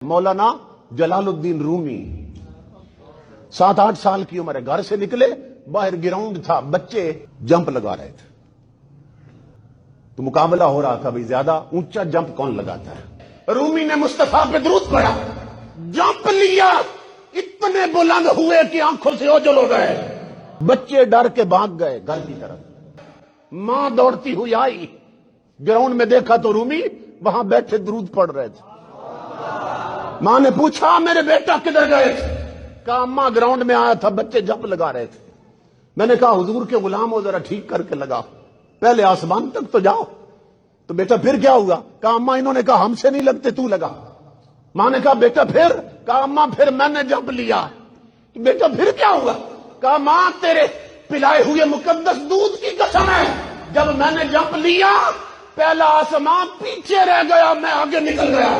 مولانا جلال الدین رومی 7-8 سال کی عمر ہے، گھر سے نکلے، باہر گراؤنڈ تھا، بچے جمپ لگا رہے تھے تو مقابلہ ہو رہا تھا، بھئی زیادہ اونچا جمپ کون لگاتا ہے۔ رومی نے مصطفیٰ پہ درود پڑھا، جمپ لیا، اتنے بلند ہوئے کہ آنکھوں سے اوجھل ہو گئے، بچے ڈر کے بھاگ گئے گھر کی طرف۔ ماں دوڑتی ہوئی آئی، گراؤنڈ میں دیکھا تو رومی وہاں بیٹھے درود پڑھ رہے تھے۔ ماں نے پوچھا میرے بیٹا کدھر گئے تھے؟ کہا اماں گراؤنڈ میں آیا تھا، بچے جمپ لگا رہے تھے۔ میں نے کہا حضور کے غلام ہو، ذرا ٹھیک کر کے لگا، پہلے آسمان تک تو جاؤ۔ تو بیٹا پھر کیا ہوا؟ کہا اماں انہوں نے کہا ہم سے نہیں لگتے، تو لگا۔ ماں نے کہا بیٹا پھر؟ کہا اماں پھر میں نے جمپ لیا۔ بیٹا پھر کیا ہوا؟ کہا ماں تیرے پلائے ہوئے مقدس دودھ کی قسم ہے، جب میں نے جمپ لیا پہلا آسمان پیچھے رہ گیا، میں آگے نکل گیا۔